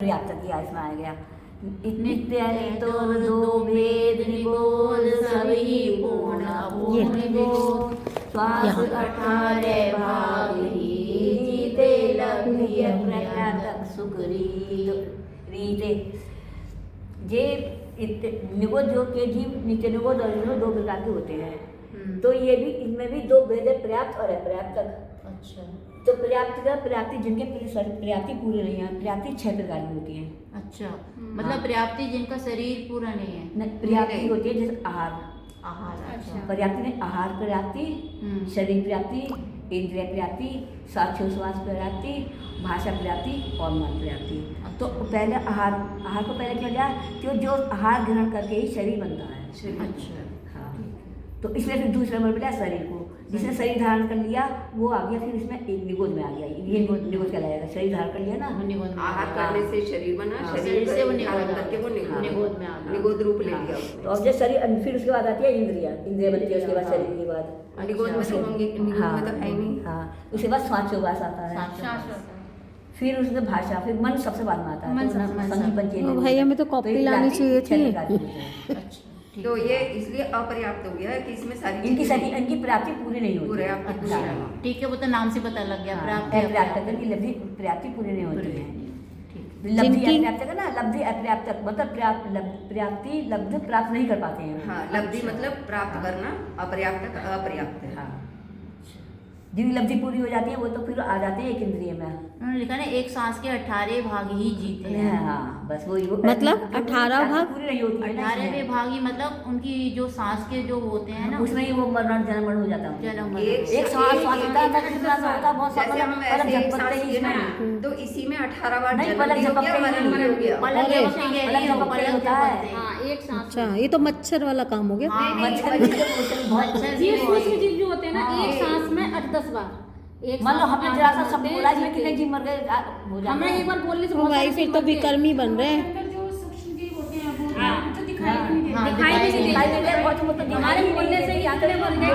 पर्याप्त किया इसमें आ गया। नित्य तो दो भेद निगोद सभी पूर्ण अपूर्ण निगोद श्वास 18 भाग ही जीते लभ्य प्रज्ञातक सुख रीते जे निगोद जो के जीव नित्य निगोद और निगोद दो प्रकार के होते हैं। तो ये भी इनमें भी दो भेद है, पर्याप्त और अपर्याप्त। अच्छा, तो पर्याप्ति जिनके पर्याप्ति पूरी नहीं है, पर्याप्ति 6 प्रकार की होती है। अच्छा, मतलब पर्याप्ति जिनका शरीर पूरा नहीं है, पर्याप्ति होती है जैसे आहार। अच्छा, पर्याप्ति में आहार पर्याप्ति, शरीर पर्याप्ति, इंद्रिय पर्याप्ति, श्वास पर्याप्ति, भाषा पर्याप्ति और मन पर्याप्ति। तो पहले आहार को पहले किया जाए कि जो आहार ग्रहण करके ही शरीर बनता है। अच्छा, हाँ, तो इसलिए फिर दूसरा नंबर मिला शरीर को, जिसने शरीर धारण कर लिया वो आ गया, फिर इसमें एक निगोद में आ गया, ये निगोद कहलाएगा। शरीर धारण कर लिया ना, आहार करने से शरीर बना, शरीर से वो धारण करके वो निगोद में आ गया, निगोद रूप ले लिया। तो अब जैसे शरीर, फिर उसके बाद आती है इंद्रिय बनती है, उसके बाद शरीर के बाद निगोद में तो होंगे, निगोद में तो है नहीं। हाँ, उसके बाद श्वास आता है, फिर उसके भाषा, फिर मन सबसे बाद में आता है। भैया में तो कॉपी लानी चाहिए थी। तो ये इसलिए अपर्याप्त हो गया है कि इसमें सारी इनकी प्राप्ति पूरी नहीं होती। ठीक है, वो तो नाम से पता लग गया। प्राप्ति पूरी नहीं होती है। लब्धि अपर्याप्त है ना, लब्धि अपर्याप्त मतलब प्राप्ति लब्धि प्राप्त नहीं कर पाते हैं। हाँ, लब्धि मतलब प्राप्त करना, अपर्याप्त अपर्याप्त है। हाँ, जिनकी लब्धि पूरी हो जाती है वो तो फिर आ जाते हैं एक इंद्रिय में। उन्होंने लिखा ना एक सांस के 18 भाग ही जीते हैं। हाँ, बस वही मतलब 18 भाग पूरी नहीं होती है। 18वें भाग ही मतलब उनकी जो सांस के जो होते हैं ना, उसमें ही वो मरण जन्म हो जाता है। जन्म एक सांस होता है, कितना सा होता है, बहुत सा जैसे हम ऐसे एक सांस लिए ना, तो इसी में 18 बार नहीं, जन्म पलक भी हो गया, मरण भी हो गया। पलक होता है। अच्छा, ये तो मच्छर वाला काम हो गया। मच्छर जीव जो होते हैं ना, एक सांस में 8-10 बार। मान लो हमने जरा सा सब बोला, इसमें कितने जीव मर गए हो जाते हमें एक बार बोलने से भाई फिर तो विकर्मी बन रहे हैं। जो सूक्ष्म जीव होते हैं वो तो दिखाई नहीं देते। हमारे बोलने से ही आंकड़े बन गए।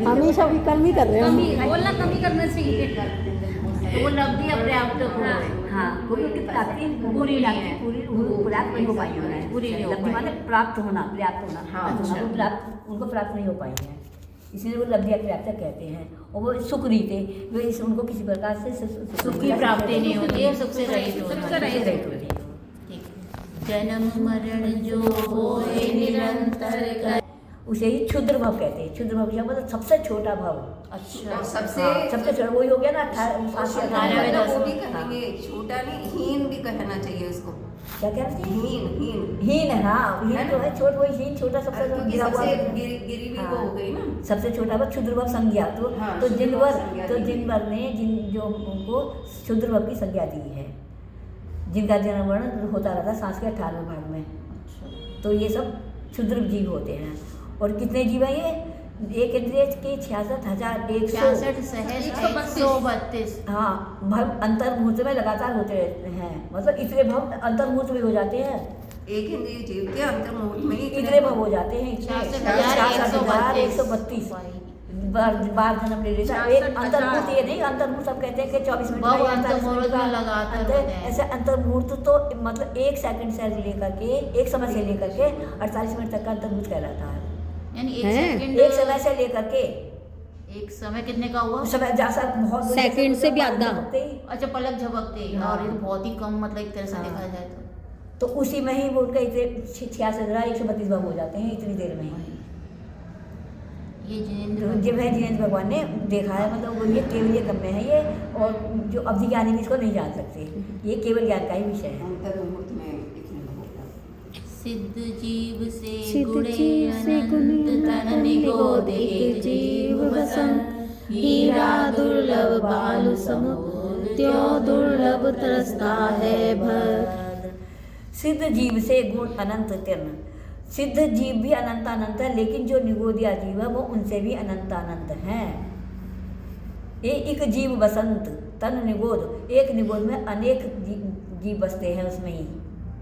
हमेशा विकर्मी कर रहे हैं। बोलना कमी करना चाहिए। तो वो लब्धि अपर्याप्त हो गए। हाँ, क्योंकि उनकी प्राप्ति पूरी पर्याप्त नहीं हो पाई है। पूरी नहीं हो लब्धि माने प्राप्त होना, पर्याप्त होना। हाँ, उनको प्राप्त नहीं हो पाई है, इसलिए वो लब्धि अपर्याप्त कहते हैं। और वो सुख रीते, वे इस उनको किसी प्रकार से सुख की प्राप्ति नहीं होती है, सुख से रहित होती है। जन्म मरण जो होए निरंतर उसे ही क्षुद्र भव कहते हैं। क्षुद्र भव क्या मतलब सबसे छोटा भव। अच्छा, सबसे छोटा वही हो गया ना, 18 वो भी कहेंगे, छोटा नहीं, हीन भी कहना चाहिए उसको। क्या कहते हैं? हीन हीन। हाँ, हीन तो है, छोट वही हीन, छोटा सबसे गिरा हुआ। गिरी भी वो हो गई ना, सबसे छोटा भव क्षुद्र भव संज्ञा। तो जिनवर ने जो उनको क्षुद्र भव की संज्ञा दी है, जिनका जन्म मरण होता रहता सांस के 18वें भाग में। तो ये सब क्षुद्र जीव होते हैं। और कितने जीव है ये? एक इंद्रिय के 66,132। हाँ, भव अंतर्मुहूर्त में लगातार होते रहते हैं, मतलब इतने भव अंतर्मुहूर्त में हो जाते हैं। एक इंद्रिय जीव के अंतर्मुहूर्त में ही इतने भव हो जाते हैं। 66,132 बार जन्म ले लेता है। एक अंतर्मुहूर्त, ये नहीं अंतर्मुहूर्त सब कहते हैं कि 24 मिनट ऐसे अंतर्मुहूर्त तो मतलब 1 सेकंड से लेकर के, एक समय से लेकर के 48 मिनट तक का अंतर्मुहूर्त कहलाता है। यानी एक समय से लेकर के एक समय कितने का हुआ? समय जैसा बहुत सेकंड से भी आधा। अच्छा, पलक झपकते हैं। और ये तो बहुत ही कम, मतलब एक तरह से देखा जाए तो उसी में ही वो उनका इतने 66,132 भाग हो जाते हैं इतनी देर में ही। ये जिनेंद्र भगवान ने देखा है, मतलब वो ये केवल गम्य है ये, और जो अवधि ज्ञानी भी इसको नहीं जान सकते। ये केवल ज्ञान का ही विषय है। अंतर्मुहूर्त में सिद्ध जीव से गुणे अनंत तन निगोद एक जीव बसंत हीरा दुर्लभ बालु समो त्यों दुर्लभ तरसता है भर। सिद्ध जीव से गुण अनंत तन, सिद्ध जीव भी अनंत है, लेकिन जो निगोदिया जीव है वो उनसे भी अनंत हैं। एक जीव बसंत तन निगोद, एक निगोद में अनेक जीव बसते हैं उसमें ही।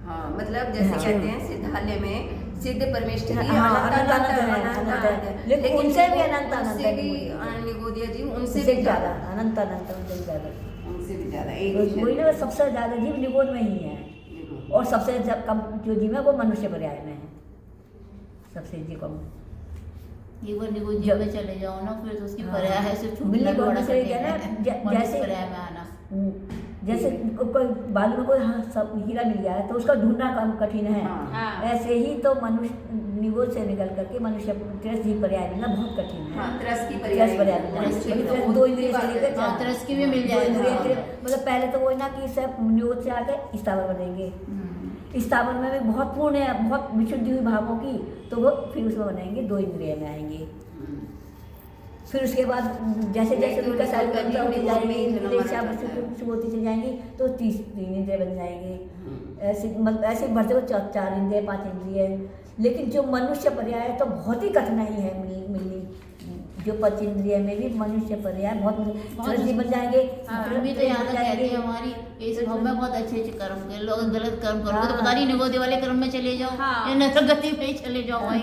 हाँ, मतलब जैसे कहते हैं सिद्धालय में सिद्ध परमेश्वर अनंत, लेकिन उनसे भी अनंत निगोदिया जीव उनसे भी ज्यादा अनंत, उनसे भी ज्यादा। ज्यादा एक ही वही ना, सबसे ज्यादा जीव निगोद में ही है, शरीर। और सबसे कम जो जीव है वो मनुष्य पर्याय में है, सबसे जीव कम। एक बार निगोद जीव में चले जाओ ना, फिर तो उसकी पर्याय से छूटना मिलने भी को बड़ा से कठिन क्या ना, है, मनुष्य जैसे पर्याय में आना। जैसे कोई बालू में कोई सब हीरा मिल गया है तो उसका ढूंढना कम कठिन है, हाँ। ऐसे ही तो मनुष्य निगोद से निकल करके मनुष्य त्रस जीव पर्याय मिलना बहुत कठिन है। हाँ, त्रस की त्रस पर्याय मिलना, त्रस की मतलब तो दो इंद्रिय से लेकर हाँ, चार। त्रस की भी मिल दो जाएगा। इंद्रिय मतलब पहले तो वही ना कि सब निगोद से आके स्थावर बनेंगे, स्थावर में भी बहुत पूर्ण है, बहुत विशुद्धि हुई भावों की, तो वो फिर उसमें बनेंगे, दो इंद्रिय में आएंगे। फिर उसके बाद जैसे जैसे उनका साइज बनता होती जाएगी, होती चली जाएंगी, तो तीन इंद्रिय बन जाएंगे। ऐसे बढ़ते हुए चार इंद्रिय, 5 इंद्रिय। लेकिन जो मनुष्य पर्याय है तो बहुत ही कठिनाई है मिलनी, जो 5 इंद्रिय में भी मनुष्य पर्याय बहुत बन जाएंगे। अभी तो यहाँ तक कहती है हमारी इस भाव में बहुत अच्छे अच्छे कर्म के लोग गलत कर्म करोगे तो पता नहीं निगोदी वाले कर्म में चले जाओ या नरक गति में ही चले जाओ भाई।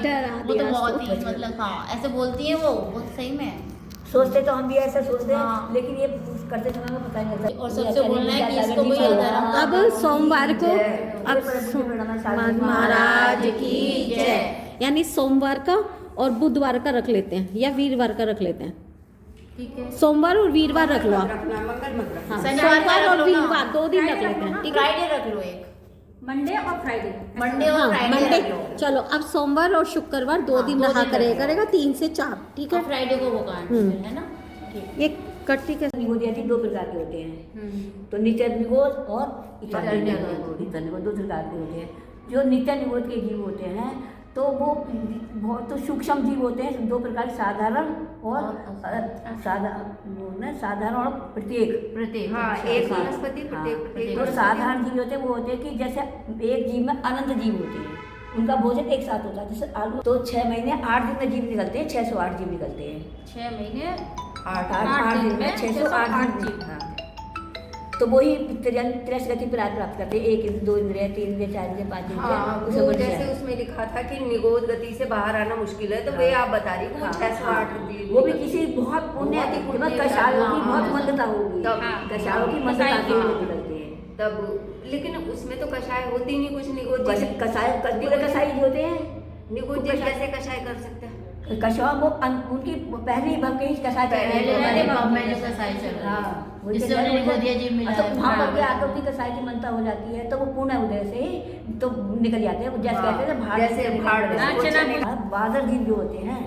वो तो बहुत ही मतलब हाँ ऐसे बोलती है वो बहुत सही में सोचते तो हम भी ऐसा सोचते हैं, हाँ। लेकिन ये करते समय में पता नहीं लगता। और सबसे बोलना है कि इसको कोई धर्म का अब सोमवार को महाराज की जय। यानी सोमवार का और बुधवार का रख लेते हैं या वीरवार का रख लेते हैं। ठीक है सोमवार और वीरवार रख लो आप। रखना, मंगल मत रखना। हाँ, शनिवार का सोमवार रख और लो ना। वीरवार 2 दिन रख लेते हैं, ठीक है। फ्राइडे रख लो एक मंडे और फ्राइडे। मंडे और हाँ, फ्राइडे मंडे। रख लो। चलो अब सोमवार और शुक्रवार 2 दिन दो रहा दिन करेगा रखेगा। करेगा 3 से 4, ठीक है। फ्राइडे को वो काट है ना। ये कट्टी के निगोद आदि 2 प्रकार के होते हैं, तो नित्य निगोद और इतर निगोद। इतर निगोद 2 प्रकार के होते हैं। जो नित्य निगोद के जीव होते हैं तो वो बहुत तो सूक्ष्म जीव होते हैं, 2 प्रकार, साधारण और साधारण और प्रत्येक। हाँ, एक वनस्पति प्रत्येक तो साधारण जीव होते हैं वो होते हैं कि जैसे एक जीव में अनंत जीव होते हैं, उनका भोजन एक साथ होता है। जैसे आलू तो 6 महीने 8 दिन में जीव निकलते हैं, 608 जीव निकलते हैं। 6 महीने 8 दिन में 608 जीव। हाँ, तो वही 83 गति प्राप्त करते हैं, 1 2 इंद्रिय, 3 इंद्रिय, 4 इंद्रिय, 5 हाँ, इंद्रिय। वो जैसे उसमें लिखा था कि निगोद गति से बाहर आना मुश्किल है, तो वे आप बता रही वो 608 वो भी किसी बहुत पुण्य कषायों की बहुत मंदता होगी, कषायों की मंदता के लिए निकलते हैं तब। लेकिन उसमें तो कषाय होती नहीं कुछ निगोद जैसे। कसाई होते हैं, निगोद जी कैसे कषाय कर सकते हैं? कषाय वो उनकी पहली भव के ही कषाय पहले भाव में जो कसाई चल रहा है जिससे उन्हें निगोदिया जीव मिला है। वहाँ पर क्या आकर उनकी कसाई की मनता हो जाती है, तो वो पूर्ण उदय से ही तो निकल जाते हैं, जैसे कहते हैं भाड़ जैसे भाड़ बादल जीव जो होते हैं,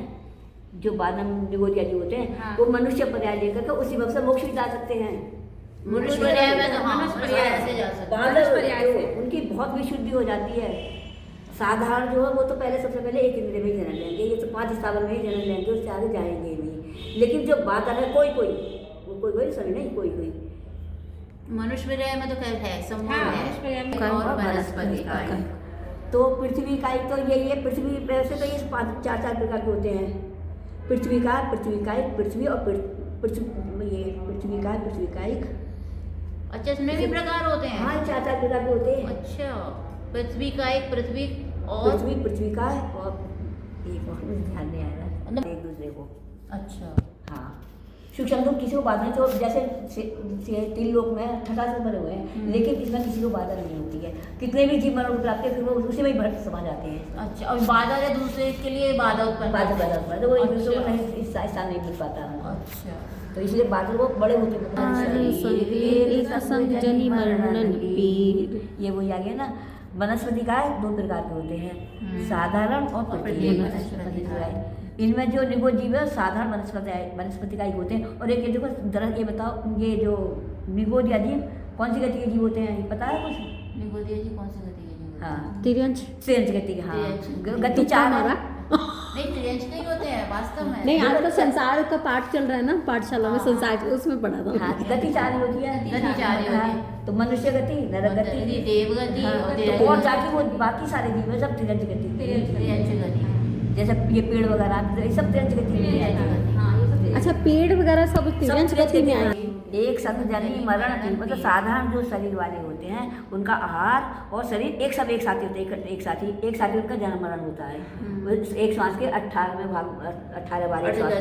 जो बादल निगोदिया जीव होते हैं, वो मनुष्य पर्याय लेकर के उसी वक्त से मोक्ष भी जा सकते हैं। मनुष्य पर्याय में तो हाँ पर्याय से जा सकते हैं। बादल उनकी बहुत विशुद्धि हो जाती है। साधारण जो है वो तो पहले सबसे पहले 1 इंद्रिय में ही जन्म लेंगे, ये तो 5 स्थावर में ही जन्म लेंगे, उससे आगे जाएंगे नहीं। लेकिन जो बादल है कोई सभी नहीं, कोई मनुष्य पर्याय में तो खैर है समूह है और वनस्पति का है। तो पृथ्वी का एक तो यही है, पृथ्वी वैसे तो ये 4 प्रकार के होते हैं। पृथ्वी का एक, पृथ्वी और ये पृथ्वी का एक। अच्छा इसमें भी प्रकार होते हैं। हाँ, 4 प्रकार के होते हैं। अच्छा पृथ्वी का एक, पृथ्वी और पृथ्वी का है और एक और ध्यान नहीं आ रहा एक दूसरे को। अच्छा हाँ, सूक्ष्म लोग किसी को बादल तो जैसे 3 लोक में 18 से भरे हुए हैं, लेकिन इसमें किसी को बादल नहीं होती है। कितने भी जीव मरण प्राप्त फिर वो उसी में ही समा जाते हैं। अच्छा और बाधा है दूसरे के लिए बाधा उत्पन्न बादल तो वो एक दूसरे को नहीं स्थान नहीं मिल पाता है। अच्छा तो इसलिए बादल वो बड़े होते हैं। ये वही आ गया ना। वनस्पति का 2 प्रकार के होते हैं, साधारण और प्रत्येक। इनमें जो निगोद जीव है साधारण वनस्पति का ही होते हैं। और एक ये देखो जरा ये बताओ, ये जो निगोद या जीव कौन सी गति के जीव होते हैं, पता है कुछ? निगोदिया जी कौन सी गति के जीव? हाँ, तिर्यंश गति के। हाँ, गति 4 है। नहीं त्रियंश नहीं होते हैं वास्तव में। नहीं, आज तो संसार का पाठ चल रहा है ना, पाठशाला में संसार, उसमें पढ़ा था। हाँ, गति 4 होती है। गति 4 होती है। तो मनुष्य गति, नरक गति, देव गति तो और जाके वो बाकी सारे जीव है सब तिरंज गति। त्रियंश गति जैसे ये पेड़ वगैरह ये सब तिरंज गति में है। अच्छा पेड़ वगैरह सब तिर्यंश गति में आए। एक संग जन्म मरण की मतलब साधारण जो शरीर वाले होते हैं उनका आहार और शरीर एक साथी होते हैं, एक साथी उनका जन्म मरण होता है। एक श्वास के 18 वाले श्वास